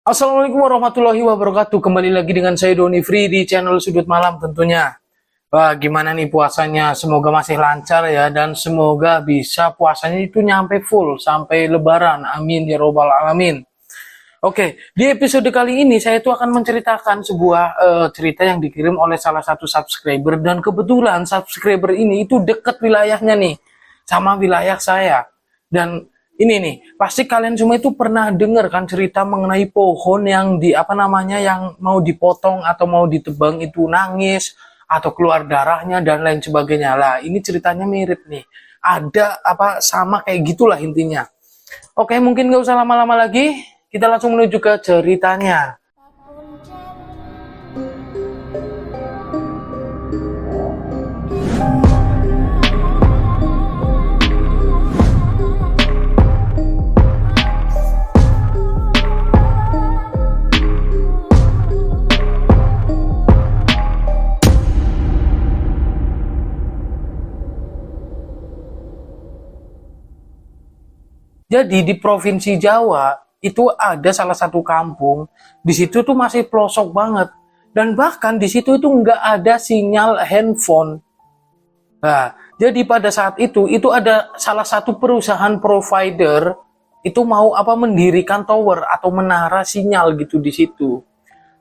Assalamualaikum warahmatullahi wabarakatuh. Kembali lagi dengan saya Doni Free di channel Sudut Malam tentunya. Wah, gimana nih puasanya? Semoga masih lancar ya, dan semoga bisa puasanya itu nyampe full sampai Lebaran. Amin ya robbal alamin. Oke, di episode kali ini saya tuh akan menceritakan sebuah cerita yang dikirim oleh salah satu subscriber, dan kebetulan subscriber ini itu dekat wilayahnya nih sama wilayah saya. Dan ini nih, pasti kalian semua itu pernah dengar kan cerita mengenai pohon yang yang mau dipotong atau mau ditebang itu nangis atau keluar darahnya dan lain sebagainya. Lah, ini ceritanya mirip nih. Ada sama kayak gitulah intinya. Oke, mungkin nggak usah lama-lama lagi. Kita langsung menuju ke ceritanya. Jadi di Provinsi Jawa itu ada salah satu kampung, di situ tuh masih pelosok banget, dan bahkan di situ itu nggak ada sinyal handphone. Nah, jadi pada saat itu ada salah satu perusahaan provider itu mau mendirikan tower atau menara sinyal gitu di situ.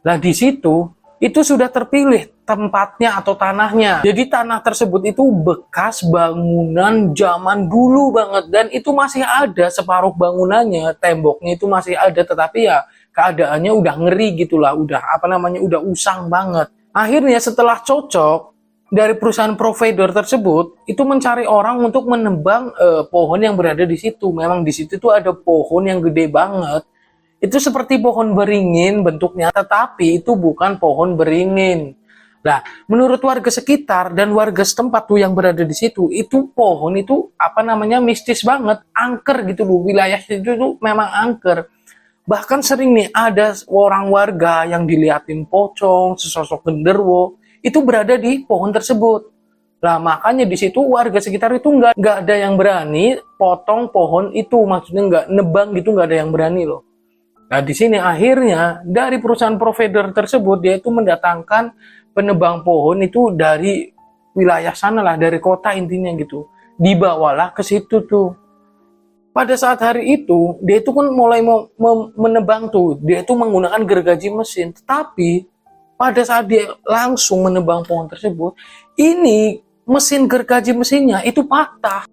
Nah, di situ itu sudah terpilih tempatnya atau tanahnya. Jadi tanah tersebut itu bekas bangunan zaman dulu banget, dan itu masih ada separuh bangunannya, temboknya itu masih ada, tetapi ya keadaannya udah ngeri gitulah, udah usang banget. Akhirnya setelah cocok dari perusahaan provider tersebut itu mencari orang untuk menebang pohon yang berada di situ. Memang di situ tuh ada pohon yang gede banget. Itu seperti pohon beringin bentuknya, tetapi itu bukan pohon beringin. Nah, menurut warga sekitar dan warga setempat tuh yang berada di situ, itu pohon itu mistis banget, angker gitu loh. Wilayah itu tuh memang angker. Bahkan sering nih ada orang warga yang diliatin pocong, sesosok genderuwo, itu berada di pohon tersebut. Nah, makanya di situ warga sekitar itu nggak ada yang berani potong pohon itu, maksudnya nggak nebang gitu, nggak ada yang berani loh. Nah, di sini akhirnya dari perusahaan provider tersebut dia itu mendatangkan penebang pohon itu dari wilayah sana lah, dari kota intinya gitu. Dibawalah ke situ tuh. Pada saat hari itu, dia itu kan mulai menebang tuh. Dia itu menggunakan gergaji mesin. Tetapi pada saat dia langsung menebang pohon tersebut, ini mesin gergaji mesinnya itu patah.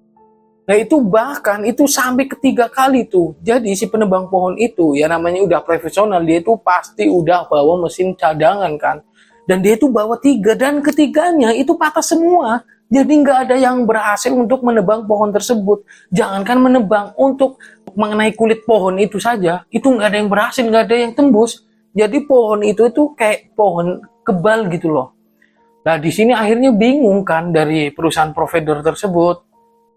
Nah, itu bahkan itu sampai ketiga kali tuh. Jadi si penebang pohon itu ya namanya udah profesional, dia itu pasti udah bawa mesin cadangan kan. Dan dia itu bawa tiga, dan ketiganya itu patah semua. Jadi nggak ada yang berhasil untuk menebang pohon tersebut. Jangankan menebang, untuk mengenai kulit pohon itu saja, itu nggak ada yang berhasil, nggak ada yang tembus. Jadi pohon itu kayak pohon kebal gitu loh. Nah, di sini akhirnya bingung kan dari perusahaan provider tersebut.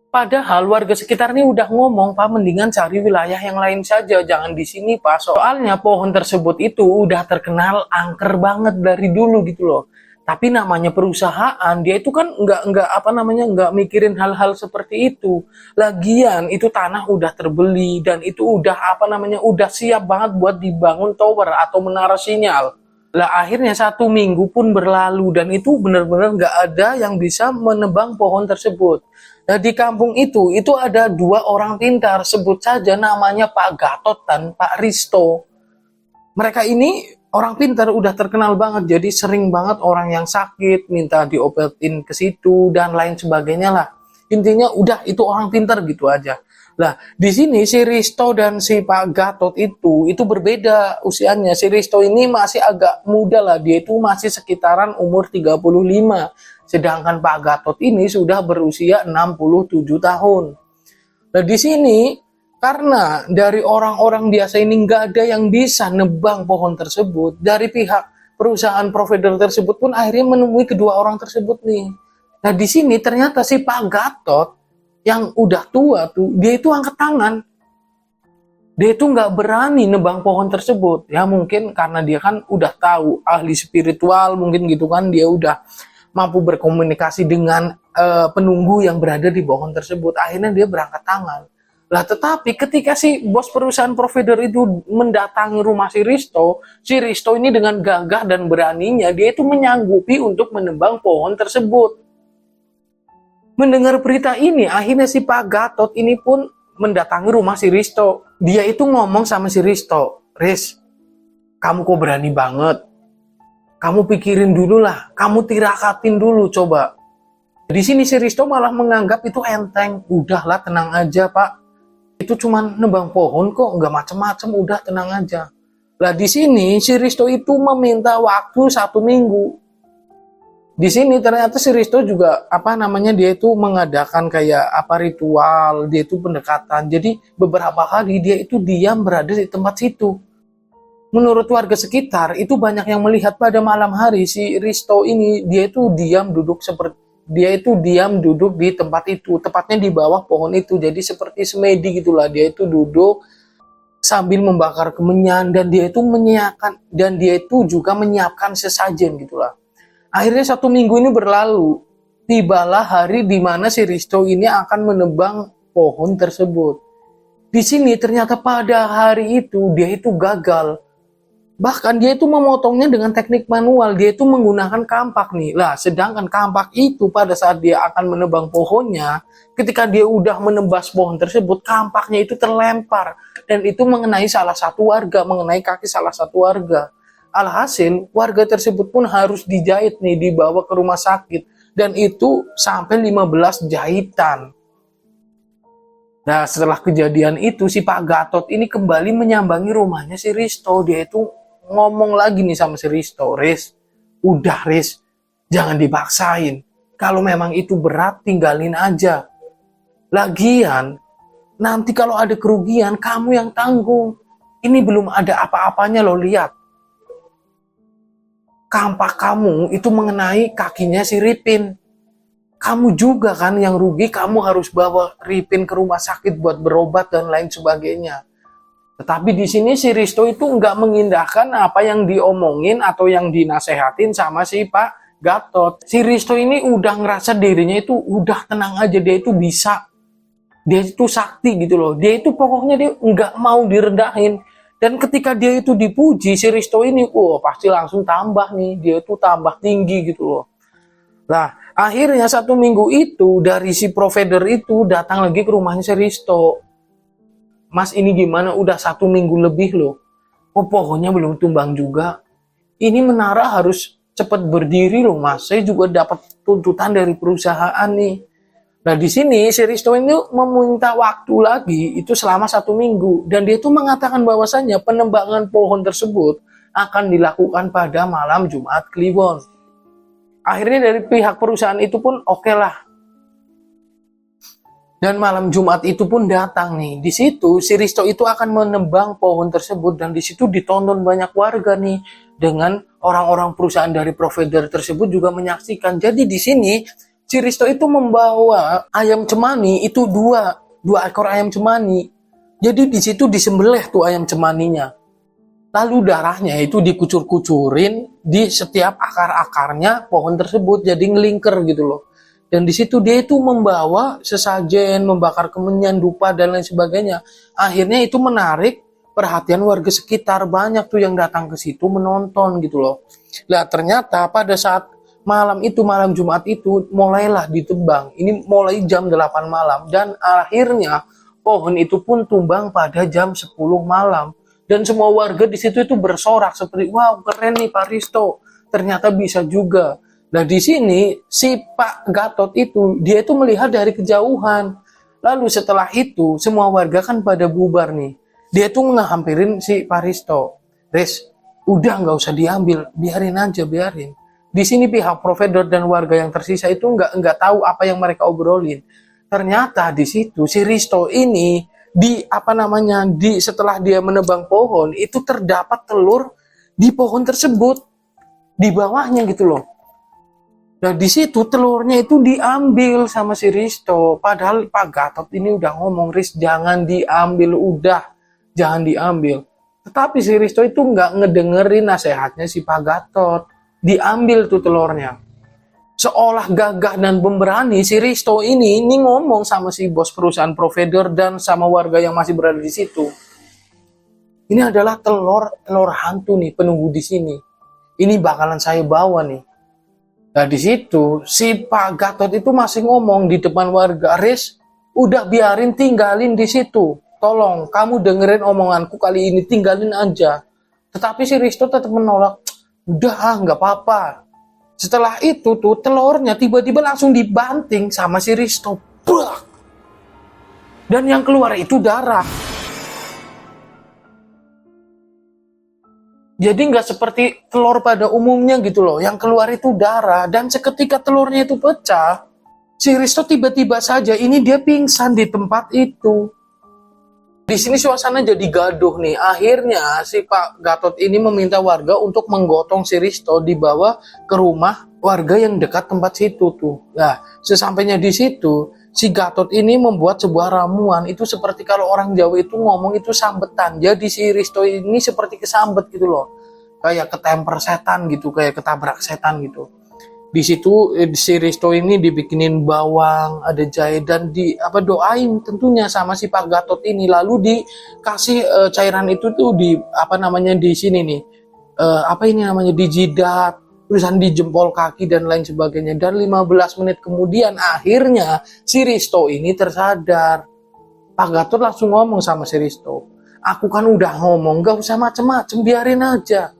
Padahal warga sekitar ini udah ngomong, Pak, mendingan cari wilayah yang lain saja, jangan di sini, Pak. Soalnya pohon tersebut itu udah terkenal angker banget dari dulu gitu loh. Tapi namanya perusahaan, dia itu kan nggak mikirin hal-hal seperti itu. Lagian itu tanah udah terbeli, dan itu udah siap banget buat dibangun tower atau menara sinyal. Lah, akhirnya 1 minggu pun berlalu, dan itu benar-benar nggak ada yang bisa menebang pohon tersebut. Nah, di kampung itu ada 2 orang pintar, sebut saja namanya Pak Gatot dan Pak Risto. Mereka ini orang pintar, udah terkenal banget, jadi sering banget orang yang sakit minta diobatin ke situ dan lain sebagainya lah. Intinya udah itu orang pintar gitu aja. Lah, di sini si Risto dan si Pak Gatot itu berbeda usianya. Si Risto ini masih agak muda lah, dia itu masih sekitaran umur 35. Sedangkan Pak Gatot ini sudah berusia 67 tahun. Nah, di sini karena dari orang-orang biasa ini nggak ada yang bisa nebang pohon tersebut, dari pihak perusahaan provider tersebut pun akhirnya menemui kedua orang tersebut nih. Nah, di sini ternyata si Pak Gatot yang udah tua tuh, dia itu angkat tangan. Dia itu nggak berani nebang pohon tersebut. Ya mungkin karena dia kan udah tahu, ahli spiritual mungkin gitu kan, dia udah mampu berkomunikasi dengan penunggu yang berada di pohon tersebut. Akhirnya dia berangkat tangan. Lah tetapi ketika si bos perusahaan provider itu mendatangi rumah si Risto ini dengan gagah dan beraninya dia itu menyanggupi untuk menebang pohon tersebut. Mendengar berita ini, akhirnya si Pak Gatot ini pun mendatangi rumah si Risto. Dia itu ngomong sama si Risto, "Riz, kamu kok berani banget? Kamu pikirin dulu lah, kamu tirakatin dulu coba." Di sini si Risto malah menganggap itu enteng. "Udahlah, tenang aja Pak. Itu cuman nebang pohon kok, nggak macem-macem, udah tenang aja." Lah di sini si Risto itu meminta waktu 1 minggu. Di sini ternyata si Risto juga dia itu mengadakan kayak ritual, dia itu pendekatan. Jadi beberapa hari dia itu diam berada di tempat situ. Menurut warga sekitar itu banyak yang melihat pada malam hari si Risto ini dia itu diam duduk di tempat itu, tepatnya di bawah pohon itu. Jadi seperti semedi gitulah, dia itu duduk sambil membakar kemenyan dan dia itu juga menyiapkan sesajen gitulah. Akhirnya 1 minggu ini berlalu, tibalah hari di mana si Risto ini akan menebang pohon tersebut. Di sini ternyata pada hari itu dia itu gagal. Bahkan dia itu memotongnya dengan teknik manual, dia itu menggunakan kampak nih. Lah, sedangkan kampak itu pada saat dia akan menebang pohonnya, ketika dia udah menebas pohon tersebut, kampaknya itu terlempar. Dan itu mengenai kaki salah satu warga. Alhasil, warga tersebut pun harus dijahit nih, dibawa ke rumah sakit. Dan itu sampai 15 jahitan. Nah, setelah kejadian itu, si Pak Gatot ini kembali menyambangi rumahnya si Risto. Dia itu ngomong lagi nih sama si Risto, "Riz, udah Riz, jangan dipaksain. Kalau memang itu berat, tinggalin aja. Lagian, nanti kalau ada kerugian, kamu yang tanggung. Ini belum ada apa-apanya loh, lihat. Kampak kamu itu mengenai kakinya si Ripin. Kamu juga kan yang rugi, kamu harus bawa Ripin ke rumah sakit buat berobat dan lain sebagainya." Tetapi di sini si Risto itu nggak mengindahkan apa yang diomongin atau yang dinasehatin sama si Pak Gatot. Si Risto ini udah ngerasa dirinya itu udah tenang aja, dia itu bisa. Dia itu sakti gitu loh. Dia itu pokoknya dia nggak mau direndahin. Dan ketika dia itu dipuji, si Risto ini, pasti langsung tambah nih. Dia itu tambah tinggi gitu loh. Nah, akhirnya 1 minggu itu dari si provider itu datang lagi ke rumahnya si Risto. "Mas, ini gimana? Udah 1 minggu lebih loh. Pohonnya belum tumbang juga. Ini menara harus cepat berdiri loh Mas. Saya juga dapat tuntutan dari perusahaan nih." Nah di sini si Risto ini meminta waktu lagi itu selama 1 minggu. Dan dia itu mengatakan bahwasannya penebangan pohon tersebut akan dilakukan pada malam Jumat Kliwon. Akhirnya dari pihak perusahaan itu pun oke lah. Dan malam Jumat itu pun datang nih. Di situ si Risto itu akan menebang pohon tersebut dan di situ ditonton banyak warga nih, dengan orang-orang perusahaan dari provider tersebut juga menyaksikan. Jadi di sini si Risto itu membawa ayam cemani itu dua ekor ayam cemani. Jadi di situ disembelih tuh ayam cemaninya. Lalu darahnya itu dikucur-kucurin di setiap akar-akarnya pohon tersebut jadi ngelingker gitu loh. Dan di situ dia itu membawa sesajen, membakar kemenyan, dupa, dan lain sebagainya. Akhirnya itu menarik perhatian warga sekitar. Banyak tuh yang datang ke situ menonton gitu loh. Lah ternyata pada saat malam Jumat itu, mulailah ditebang. Ini mulai jam 8 malam. Dan akhirnya pohon itu pun tumbang pada jam 10 malam. Dan semua warga di situ itu bersorak seperti, "Wow, keren nih Pak Risto. Ternyata bisa juga." Nah di sini si Pak Gatot itu dia itu melihat dari kejauhan. Lalu setelah itu semua warga kan pada bubar nih. Dia tuh ngehampirin si Pak Risto. "Riz, udah nggak usah diambil, biarin aja, biarin." Di sini pihak provider dan warga yang tersisa itu nggak tahu apa yang mereka obrolin. Ternyata di situ si Risto ini setelah dia menebang pohon itu terdapat telur di pohon tersebut di bawahnya gitu loh. Nah di situ telurnya itu diambil sama si Risto. Padahal Pak Gatot ini udah ngomong, "Riz, jangan diambil, udah jangan diambil." Tetapi si Risto itu nggak ngedengerin nasihatnya si Pak Gatot. Diambil tuh telurnya. seolah gagah dan pemberani, si Risto ini ngomong sama si bos perusahaan provider dan sama warga yang masih berada di situ. Ini adalah telur hantu nih penunggu di sini. Ini bakalan saya bawa nih. Nah di situ si Pak Gatot itu masih ngomong di depan warga, Riz, udah biarin, tinggalin di situ. Tolong kamu dengerin omonganku kali ini, tinggalin aja. Tetapi si Risto tetap menolak. Udah nggak apa-apa. Setelah itu tuh telurnya tiba-tiba langsung dibanting sama si Risto. Blah! Dan yang keluar itu darah. Jadi nggak seperti telur pada umumnya gitu loh. Yang keluar itu darah. Dan seketika telurnya itu pecah, si Risto tiba-tiba saja ini dia pingsan di tempat itu. Di sini suasana jadi gaduh nih. Akhirnya si Pak Gatot ini meminta warga untuk menggotong si Risto dibawa ke rumah warga yang dekat tempat situ tuh. Nah, sesampainya di situ, si Gatot ini membuat sebuah ramuan. Itu seperti kalau orang Jawa itu ngomong itu sambetan. Jadi si Risto ini seperti kesambet gitu loh. Kayak ketemper setan gitu, kayak ketabrak setan gitu. Di situ si Risto ini dibikinin bawang, ada jahe, dan doain tentunya sama si Pak Gatot ini, lalu dikasih cairan itu tuh di di sini nih, di jidat, terusan di jempol kaki dan lain sebagainya. Dan 15 menit kemudian akhirnya si Risto ini tersadar. Pak Gatot langsung ngomong sama si Risto, aku kan udah ngomong gak usah macem-macem, biarin aja.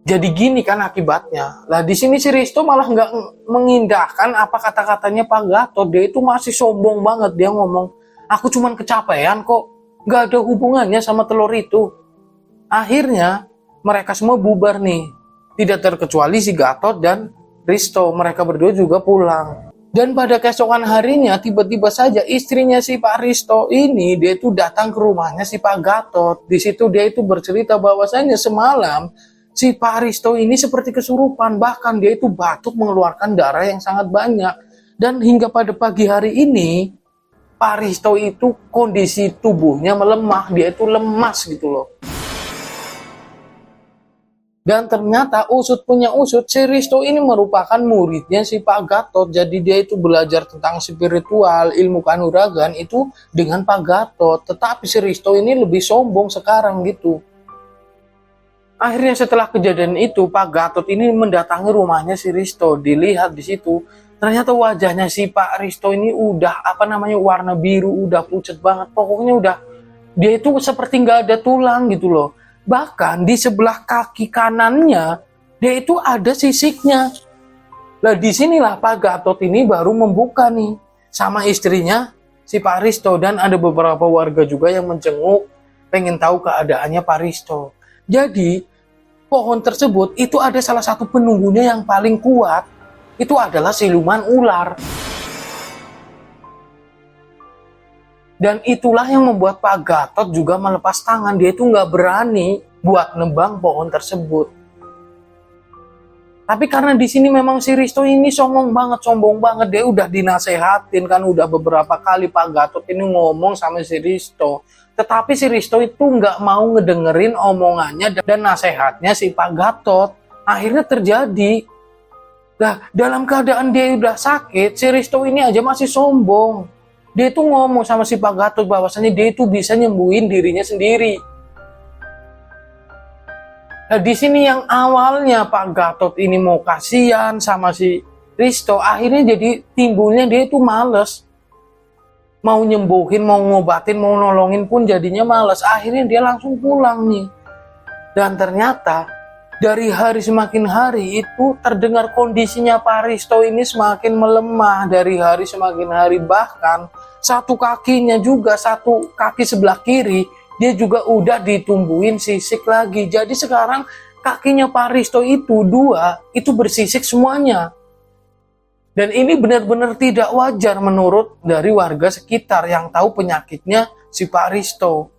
Jadi gini kan akibatnya. Lah di sini si Risto malah nggak mengindahkan apa kata-katanya Pak Gatot. Dia itu masih sombong banget. Dia ngomong, aku cuman kecapean kok. Nggak ada hubungannya sama telur itu. Akhirnya mereka semua bubar nih. Tidak terkecuali si Gatot dan Risto. Mereka berdua juga pulang. Dan pada keesokan harinya tiba-tiba saja istrinya si Pak Risto ini dia itu datang ke rumahnya si Pak Gatot. Di situ dia itu bercerita bahwasanya semalam si Pak Risto ini seperti kesurupan, bahkan dia itu batuk mengeluarkan darah yang sangat banyak. Dan hingga pada pagi hari ini, Pak Risto itu kondisi tubuhnya melemah, dia itu lemas gitu loh. Dan ternyata usut punya usut, si Risto ini merupakan muridnya si Pak Gatot. Jadi dia itu belajar tentang spiritual, ilmu kanuragan itu dengan Pak Gatot. Tetapi si Risto ini lebih sombong sekarang gitu. Akhirnya setelah kejadian itu, Pak Gatot ini mendatangi rumahnya si Risto. Dilihat di situ, ternyata wajahnya si Pak Risto ini udah warna biru, udah pucat banget. Pokoknya udah, dia itu seperti nggak ada tulang gitu loh. Bahkan di sebelah kaki kanannya, dia itu ada sisiknya. Nah disinilah Pak Gatot ini baru membuka nih sama istrinya si Pak Risto. Dan ada beberapa warga juga yang menjenguk, pengen tahu keadaannya Pak Risto. Jadi pohon tersebut itu ada salah satu penunggunya yang paling kuat, itu adalah siluman ular. Dan itulah yang membuat Pak Gatot juga melepas tangan. Dia itu nggak berani buat nebang pohon tersebut. Tapi karena di sini memang si Risto ini sombong banget. Dia udah dinasehatin kan, udah beberapa kali Pak Gatot ini ngomong sama si Risto. Tetapi si Risto itu nggak mau ngedengerin omongannya dan nasihatnya si Pak Gatot. Akhirnya terjadi. Nah, dalam keadaan dia udah sakit, si Risto ini aja masih sombong. Dia itu ngomong sama si Pak Gatot bahwasannya dia itu bisa nyembuhin dirinya sendiri. Nah, di sini yang awalnya Pak Gatot ini mau kasihan sama si Risto, akhirnya jadi timbulnya dia itu males. Mau nyembuhin, mau ngobatin, mau nolongin pun jadinya males. Akhirnya dia langsung pulang nih. Dan ternyata dari hari semakin hari itu terdengar kondisinya Pak Risto ini semakin melemah. Dari hari semakin hari, bahkan satu kakinya juga, satu kaki sebelah kiri dia juga udah ditumbuhin sisik lagi. Jadi sekarang kakinya Pak Risto itu dua, itu bersisik semuanya. Dan ini benar-benar tidak wajar menurut dari warga sekitar yang tahu penyakitnya si Pak Risto.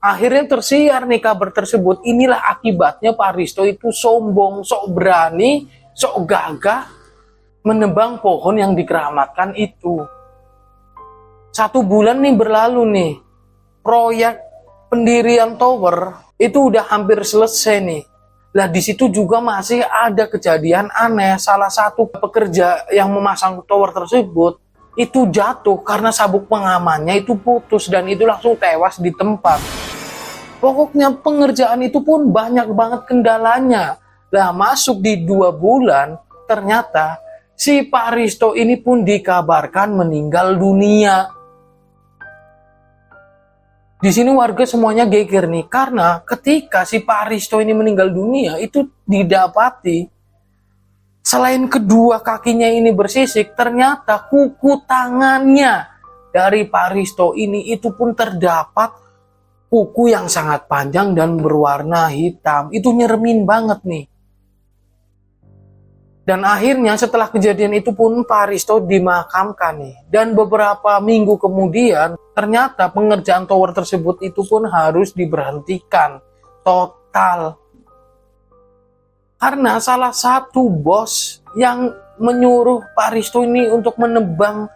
Akhirnya tersiar nih kabar tersebut. Inilah akibatnya Pak Risto itu sombong, sok berani, sok gagah menebang pohon yang dikeramatkan itu. 1 bulan nih berlalu nih. Proyek pendirian tower itu udah hampir selesai nih. Lah di situ juga masih ada kejadian aneh. Salah satu pekerja yang memasang tower tersebut itu jatuh karena sabuk pengamannya itu putus dan itu langsung tewas di tempat. Pokoknya pengerjaan itu pun banyak banget kendalanya. Lah masuk di 2 bulan ternyata si Pak Risto ini pun dikabarkan meninggal dunia. Di sini warga semuanya geger nih, karena ketika si Pak Risto ini meninggal dunia, itu didapati selain kedua kakinya ini bersisik, ternyata kuku tangannya dari Pak Risto ini itu pun terdapat kuku yang sangat panjang dan berwarna hitam. Itu nyeremin banget nih. Dan akhirnya setelah kejadian itu pun Pak Risto dimakamkan nih. Dan beberapa minggu kemudian ternyata pengerjaan tower tersebut itu pun harus diberhentikan total. Karena salah satu bos yang menyuruh Pak Risto ini untuk menebang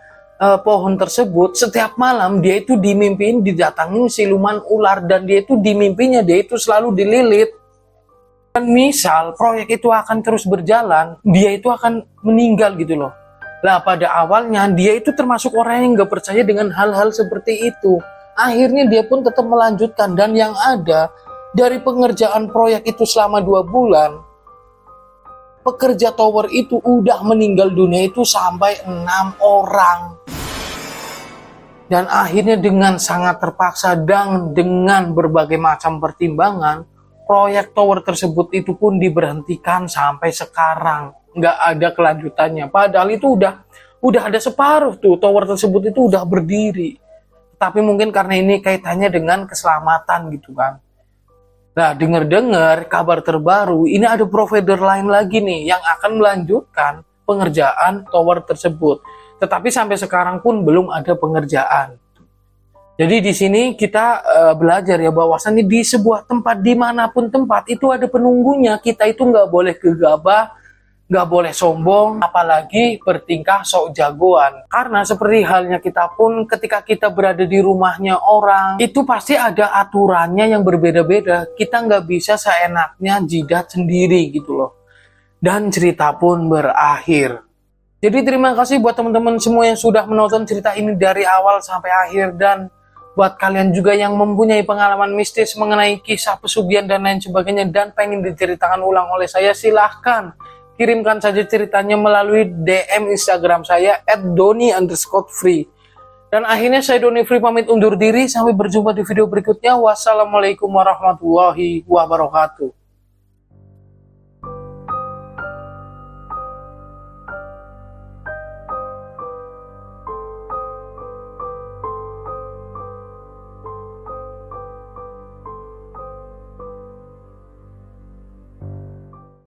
pohon tersebut, setiap malam dia itu dimimpiin didatangin siluman ular dan dia itu dimimpinya dia itu selalu dililit. Dan misal proyek itu akan terus berjalan, dia itu akan meninggal gitu loh. Lah pada awalnya dia itu termasuk orang yang nggak percaya dengan hal-hal seperti itu. Akhirnya dia pun tetap melanjutkan dan yang ada dari pengerjaan proyek itu selama 2 bulan, pekerja tower itu udah meninggal dunia itu sampai 6 orang. Dan akhirnya dengan sangat terpaksa dan dengan berbagai macam pertimbangan, proyek tower tersebut itu pun diberhentikan sampai sekarang. Nggak ada kelanjutannya. Padahal itu udah ada separuh tuh tower tersebut itu udah berdiri. Tapi mungkin karena ini kaitannya dengan keselamatan gitu kan. Nah, dengar-dengar kabar terbaru, ini ada provider lain lagi nih yang akan melanjutkan pengerjaan tower tersebut. Tetapi sampai sekarang pun belum ada pengerjaan. Jadi di sini kita belajar ya bahwasannya di sebuah tempat dimanapun tempat itu ada penunggunya. Kita itu nggak boleh gegabah, nggak boleh sombong, apalagi bertingkah sok jagoan. Karena seperti halnya kita pun ketika kita berada di rumahnya orang, itu pasti ada aturannya yang berbeda-beda. Kita nggak bisa seenaknya jidat sendiri gitu loh. Dan cerita pun berakhir. Jadi terima kasih buat teman-teman semua yang sudah menonton cerita ini dari awal sampai akhir. Dan buat kalian juga yang mempunyai pengalaman mistis mengenai kisah pesugihan dan lain sebagainya dan pengen diceritakan ulang oleh saya, silahkan kirimkan saja ceritanya melalui DM Instagram saya @doni_free. Dan akhirnya saya Doni Free pamit undur diri, sampai berjumpa di video berikutnya. Wassalamualaikum warahmatullahi wabarakatuh.